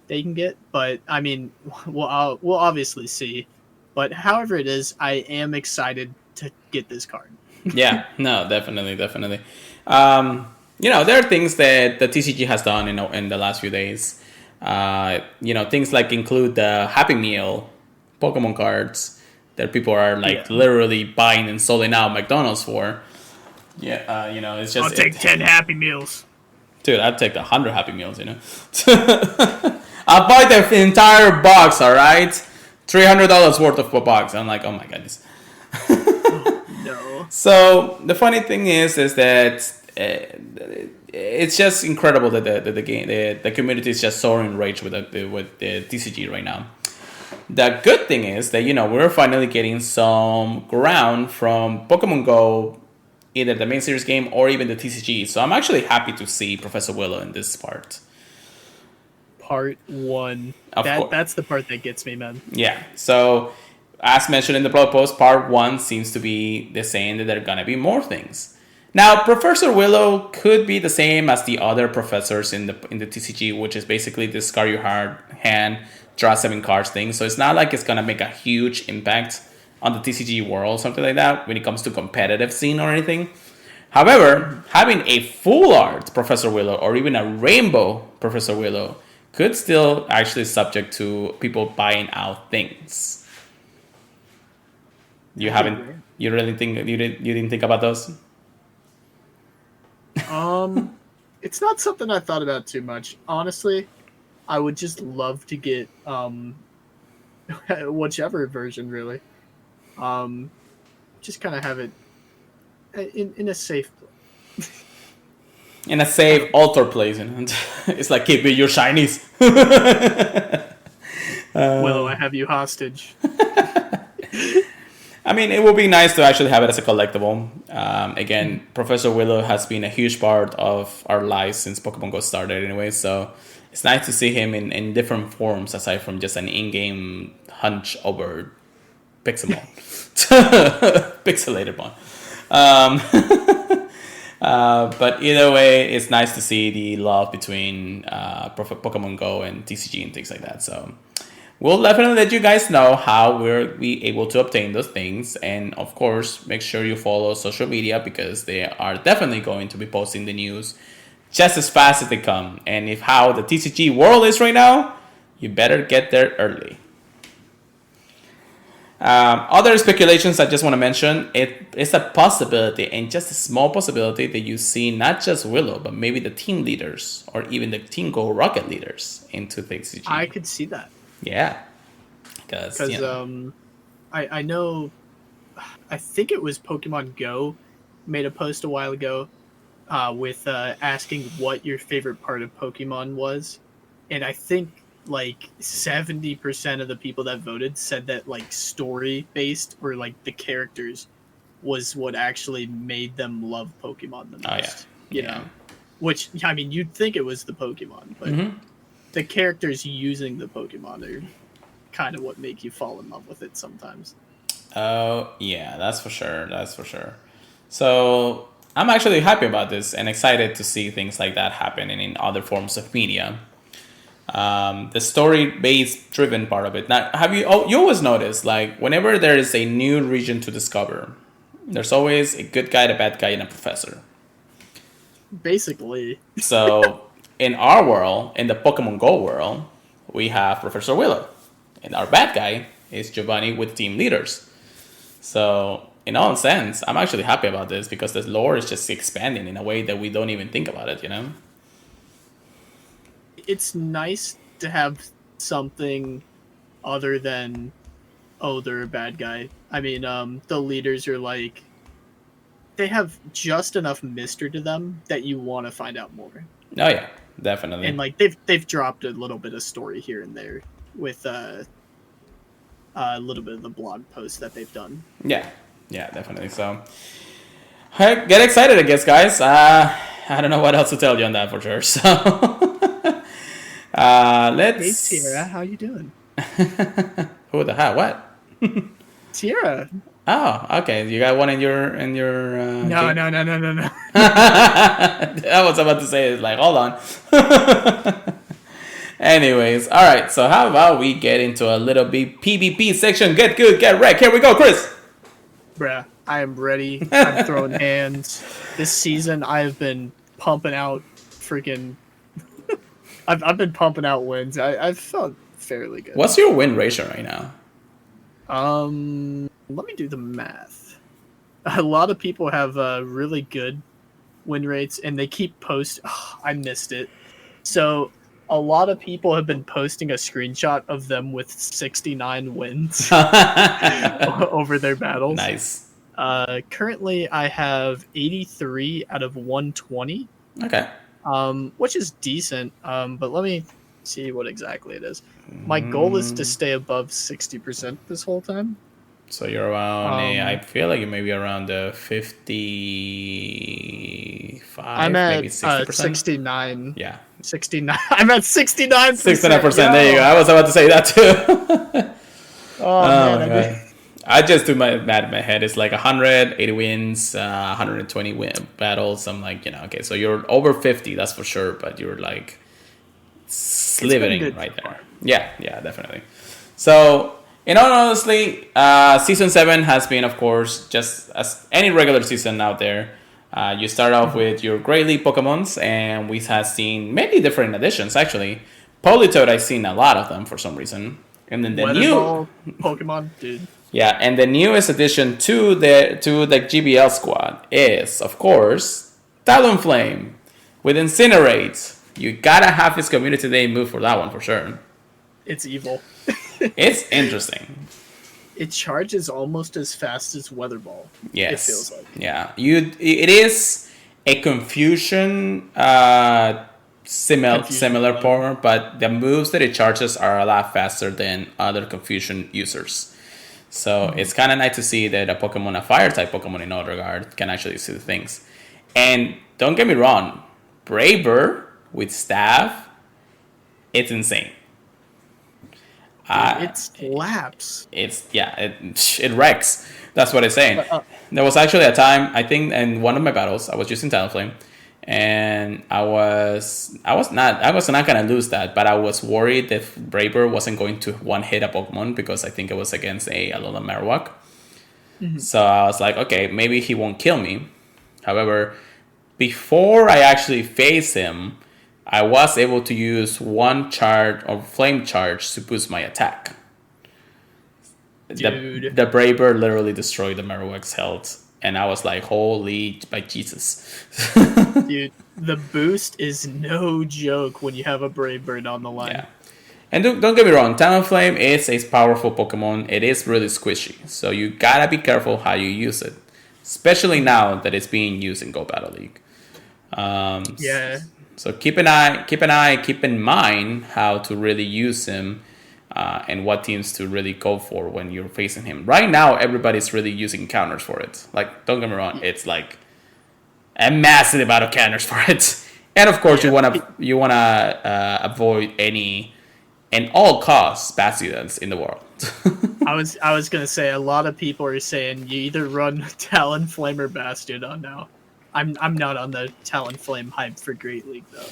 they can get. But I mean, we'll obviously see. But however it is, I am excited to get this card. Yeah, no, definitely. There are things that the TCG has done, in the last few days. Things like include the Happy Meal Pokemon cards that people are literally buying and selling out McDonald's for. Yeah, it's just. I'll take 10 Happy Meals. Dude, I'd take 100 Happy Meals. I'll buy the entire box. All right, $300 worth of a box. I'm like, oh my goodness. No. So the funny thing is that it's just incredible that the community is just so enraged with the TCG right now. The good thing is that we're finally getting some ground from Pokemon Go, either the main series game or even the TCG. So I'm actually happy to see Professor Willow in this part. Part 1. That's the part that gets me, man. Yeah. So as mentioned in the blog post, part 1 seems to be the saying that there are gonna be more things. Now, Professor Willow could be the same as the other professors in the TCG, which is basically discard your hard hand, draw 7 cards thing. So it's not like it's gonna make a huge impact on the TCG world, something like that, when it comes to competitive scene or anything. However, having a full art Professor Willow or even a rainbow Professor Willow could still actually subject to people buying out things. You haven't, you really think you didn't think about those? It's not something I thought about too much. Honestly, I would just love to get whichever version really. Just kind of have it in a safe place. In a safe altar place, and it's like keep your shinies. Willow, I have you hostage. I mean, it would be nice to actually have it as a collectible. Again, Professor Willow has been a huge part of our lives since Pokemon Go started anyway, so it's nice to see him in different forms aside from just an in-game hunch over Pixelmon. Pixelated one. But either way, it's nice to see the love between Pokemon Go and TCG and things like that, so we'll definitely let you guys know how we're be able to obtain those things. And of course, make sure you follow social media because they are definitely going to be posting the news just as fast as they come. And if how the TCG world is right now, you better get there early. Other speculations I just want to mention, it's a possibility, and just a small possibility, that you see not just Willow, but maybe the team leaders or even the Team Go Rocket leaders into the TCG. I could see that. Yeah, because I know, I think it was Pokemon Go made a post a while ago with asking what your favorite part of Pokemon was, and I think like 70% of the people that voted said that like story based or like the characters was what actually made them love Pokemon the most. You know, which I mean, you'd think it was the Pokemon, but the characters using the Pokemon are kind of what make you fall in love with it sometimes. Oh, yeah, that's for sure. That's for sure. So I'm actually happy about this and excited to see things like that happen in other forms of media. The story-based driven part of it. Now, have you always noticed, like, whenever there is a new region to discover, there's always a good guy, a bad guy, and a professor. Basically. So in our world, in the Pokemon Go world, we have Professor Willow. And our bad guy is Giovanni with team leaders. So in all sense, I'm actually happy about this because the lore is just expanding in a way that we don't even think about it, you know? It's nice to have something other than, oh, they're a bad guy. I mean, the leaders are like, they have just enough mystery to them that you want to find out more. Oh yeah, definitely. And like they've dropped a little bit of story here and there with a little bit of the blog posts that they've done. Yeah, definitely. So get excited, I guess, guys. I don't know what else to tell you on that for sure. So let's. Hey Sierra, how you doing? Who the hell? What? Sierra. Oh, okay. You got one in your No. I was about to say it. Like, hold on. Anyways, all right. So how about we get into a little bit PvP section? Get good, get wrecked. Here we go, Chris. Bruh, I am ready. I'm throwing hands. This season, I have been pumping out freaking. I've been pumping out wins. I've felt fairly good. What's your win ratio right now? Let me do the math. A lot of people have really good win rates, and they keep I missed it. So a lot of people have been posting a screenshot of them with 69 wins over their battles. Nice. Currently, I have 83 out of 120. Okay. Which is decent. But let me see what exactly it is. My goal is to stay above 60% this whole time. So you're around, I feel like you may be around the 55, I'm at maybe 60%. 69. Yeah. 69. I'm at 69%. 69%. There you go. I was about to say that too. Oh, man. I just do my math in my head. It's like 180 wins, 120 battles. I'm like, okay, so you're over 50, that's for sure, but you're like slithering right so there. Yeah, definitely. So, in all honestly, season 7 has been, of course, just as any regular season out there. You start off with your Great League Pokemons, and we have seen many different additions, actually. Politoed, I've seen a lot of them for some reason. And then the Weather new... Ball Pokemon, dude. Yeah, and the newest addition to the GBL squad is, of course, Talonflame with Incinerate. You gotta have his Community Day move for that one for sure. It's evil. It's interesting. It charges almost as fast as Weather Ball. Yes. It feels like. Yeah. It is a confusion similar power, but the moves that it charges are a lot faster than other confusion users. So it's kind of nice to see that a fire type Pokemon in all regard, can actually see the things. And don't get me wrong, Braver with staff, it's insane. It slaps. It wrecks. That's what it's saying. There was actually a time, I think, in one of my battles, I was using Talonflame, and I was not gonna lose that, but I was worried that Braver wasn't going to one hit a Pokemon because I think it was against a Alola Marowak. So I was like, okay, maybe he won't kill me. However, before I actually face him, I was able to use one charge or flame charge to boost my attack. Dude. The Braver literally destroyed the Marowak's health. And I was like, holy by Jesus. Dude, the boost is no joke when you have a Brave Bird on the line. Yeah. And don't get me wrong, Talonflame is a powerful Pokemon. It is really squishy. So you gotta be careful how you use it. Especially now that it's being used in Go Battle League. Yeah. So keep in mind how to really use him. And what teams to really go for when you're facing him. Right now, everybody's really using counters for it. Like, don't get me wrong, it's like a massive amount of counters for it. And of course, you wanna avoid any and all costs Bastions in the world. I was gonna say a lot of people are saying you either run Talonflame or Bastiodon now. I'm not on the Talonflame hype for Great League though.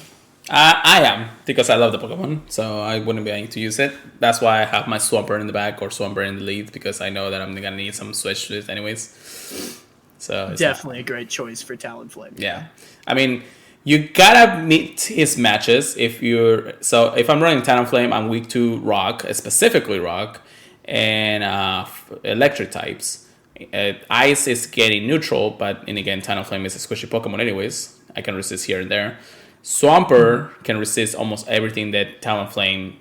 I am, because I love the Pokemon, so I wouldn't be able to use it. That's why I have my Swampert in the back or Swampert in the lead, because I know that I'm gonna need some switch to it anyways. So it's definitely a great choice for Talonflame. Yeah, I mean, you gotta meet his matches if I'm running Talonflame, I'm weak to Rock, specifically Rock, and Electric types. Ice is getting neutral, but again, Talonflame is a squishy Pokemon anyways. I can resist here and there. Swampert can resist almost everything that Talonflame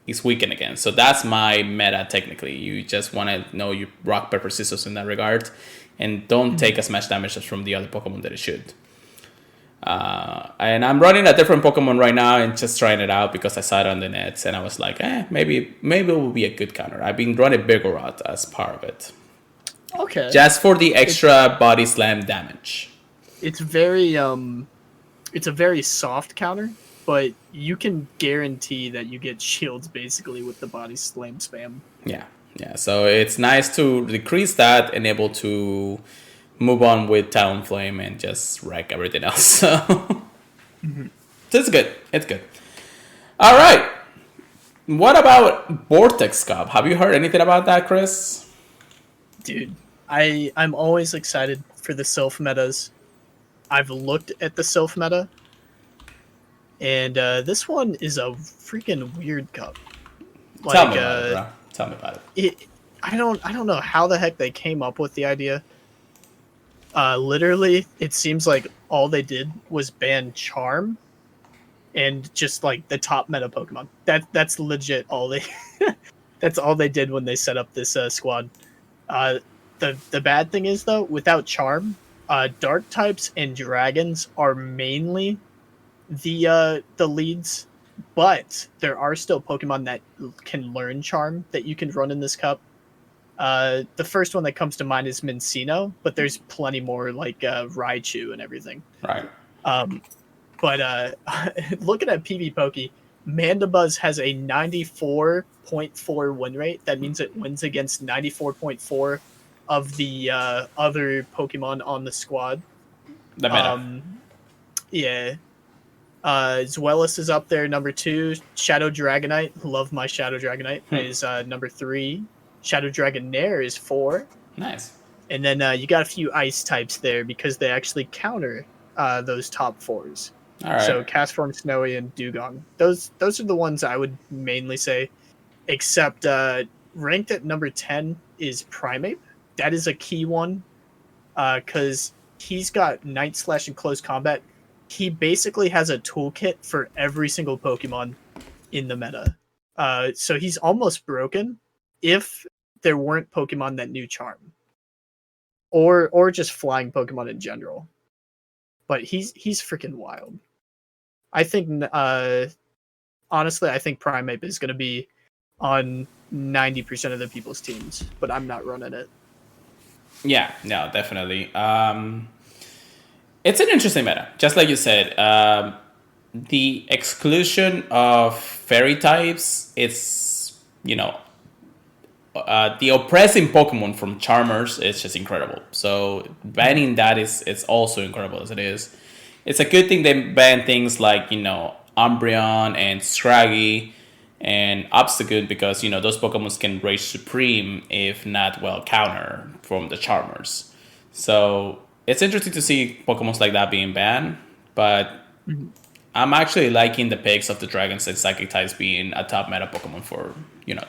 is weakened against. So that's my meta technically. You just want to know you rock, paper, scissors in that regard. And don't take as much damage as from the other Pokemon that it should. And I'm running a different Pokemon right now and just trying it out because I saw it on the net. And I was like, maybe it will be a good counter. I've been running Vigoroth as part of it. Okay. Just for the extra body slam damage. It's a very soft counter, but you can guarantee that you get shields basically with the body slam spam. Yeah. So it's nice to decrease that and able to move on with Talonflame and just wreck everything else. So it's good. It's good. All right. What about Vortex Cup? Have you heard anything about that, Chris? Dude, I'm always excited for the Sylph metas. I've looked at the Sylph meta, and this one is a freaking weird cup. Like, Tell me about it, bro. Tell me about it. I don't know how the heck they came up with the idea. Literally, it seems like all they did was ban Charm, and just like the top meta Pokemon. That's legit all they. That's all they did when they set up this squad. The bad thing is though, without Charm, Dark types and Dragons are mainly the leads, but there are still Pokemon that can learn Charm that you can run in this cup. The first one that comes to mind is Mincino, but there's plenty more like Raichu and everything. Right. But looking at PvPoke, Mandibuzz has a 94.4 win rate. That means it wins against 94.4 of the other Pokemon on the squad. The meta. Yeah. Zweilous is up there, number 2. Shadow Dragonite, love my Shadow Dragonite, is number 3. Shadow Dragonair is 4. Nice. And then you got a few ice types there because they actually counter those top 4s. All right. So Castform, Snowy, and Dugong. Those are the ones I would mainly say. Except ranked at number 10 is Primeape. That is a key one because he's got Night Slash and Close Combat. He basically has a toolkit for every single Pokemon in the meta. So he's almost broken if there weren't Pokemon that knew Charm. Or just flying Pokemon in general. But he's freaking wild. I think, honestly, I think Primeape is going to be on 90% of the people's teams, but I'm not running it. Yeah, no, definitely. It's an interesting meta. Just like you said, the exclusion of fairy types, it's, the oppressing Pokemon from Charmers is just incredible. So banning that is also incredible as it is. It's a good thing they ban things like, Umbreon and Scraggy and Obstagoon because, those Pokemon can rage supreme if not well counter from the Charmers. So it's interesting to see Pokemon like that being banned, but I'm actually liking the picks of the Dragons and Psychic types being a top meta Pokemon for,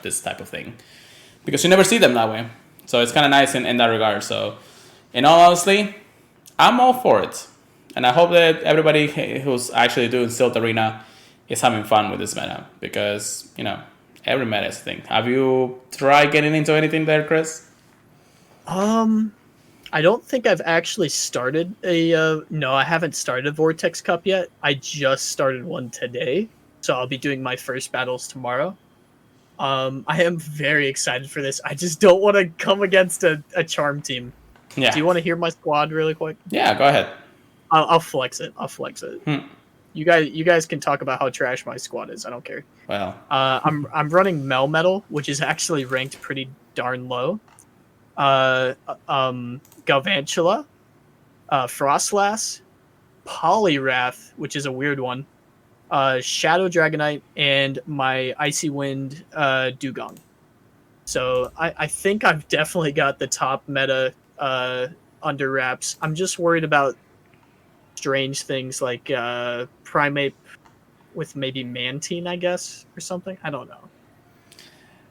this type of thing. Because you never see them that way. So it's kind of nice in that regard. So, in all honesty, I'm all for it. And I hope that everybody who's actually doing Silt Arena is having fun with this meta. Because, every meta is a thing. Have you tried getting into anything there, Chris? I don't think I've actually started no, I haven't started a Vortex Cup yet. I just started one today. So I'll be doing my first battles tomorrow. I am very excited for this. I just don't want to come against a Charm team. Yeah. Do you want to hear my squad really quick? Yeah, go ahead. I'll flex it. You guys can talk about how trash my squad is. I don't care. Well, I'm running Melmetal, which is actually ranked pretty darn low. Galvantula, Frostlass, Poliwrath, which is a weird one. Shadow Dragonite, and my Icy Wind Dugong. So I think I've definitely got the top meta under wraps. I'm just worried about strange things like Primeape with maybe Mantine, I guess, or something. I don't know.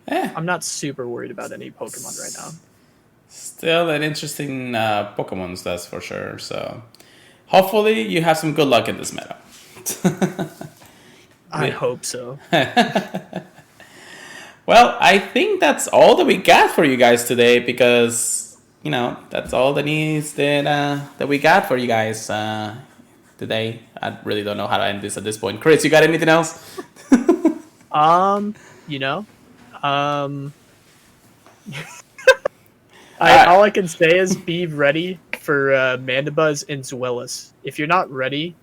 I'm not super worried about any Pokemon right now. Still an interesting Pokemon, that's for sure. So hopefully you have some good luck in this meta. I hope so. Well, I think that's all that we got for you guys today because, that's all the news that we got for you guys today. I really don't know how to end this at this point. Chris, you got anything else? All I can say is be ready for Mandibuzz and Zweilous. If you're not ready,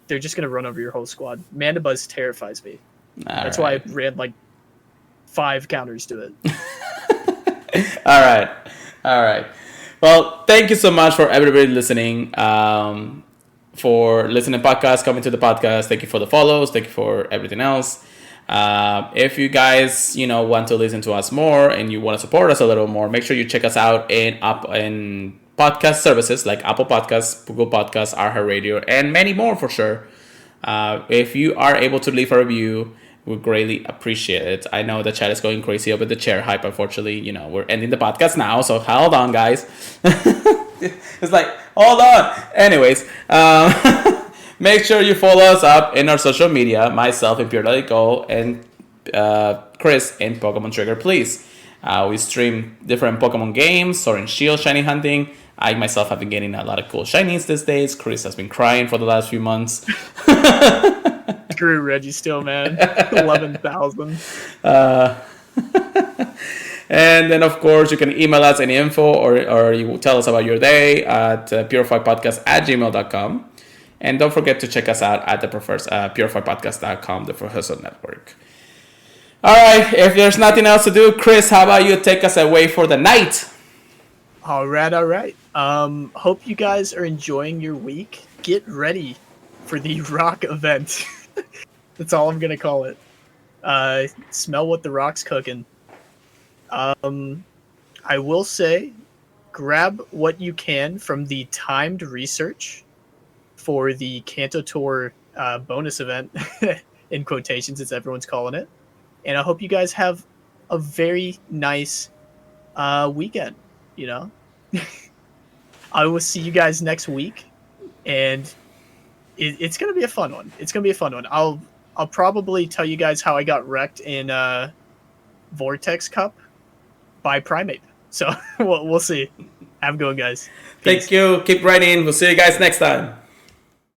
they're just going to run over your whole squad. Mandibuzz terrifies me. That's why I ran like 5 counters to it. All right. Well, thank you so much for everybody listening. For listening to the podcast, coming to the podcast. Thank you for the follows. Thank you for everything else. If you guys, want to listen to us more and you want to support us a little more, make sure you check us out in podcast services like Apple Podcasts, Google Podcasts, iHeartRadio, and many more for sure. If you are able to leave a review, we greatly appreciate it. I know the chat is going crazy over the chair hype. Unfortunately, we're ending the podcast now, so hold on, guys. It's like, hold on. Anyways, make sure you follow us up in our social media, myself in Pure Let It Go, and Chris in Pokemon Trigger, please. We stream different Pokemon games, Sword and Shield, shiny hunting. I myself have been getting a lot of cool shinies these days. Chris has been crying for the last few months. Screw Registeel, man. 11,000. And then, of course, you can email us any info or you tell us about your day at purifiedpodcast@gmail.com. And don't forget to check us out at the purifiedpodcast.com, the Professor Network. All right, if there's nothing else to do, Chris, how about you take us away for the night? All right. Hope you guys are enjoying your week. Get ready for the rock event. That's all I'm gonna call it. Smell what the rock's cooking. I will say, grab what you can from the timed research for the Kanto Tour bonus event, in quotations, as everyone's calling it. And I hope you guys have a very nice weekend. You know, I will see you guys next week, and it's gonna be a fun one. I'll probably tell you guys how I got wrecked in Vortex Cup by Primate. So we'll see. Have a good one, guys. Thank Peace. you. Keep writing. We'll see you guys next time.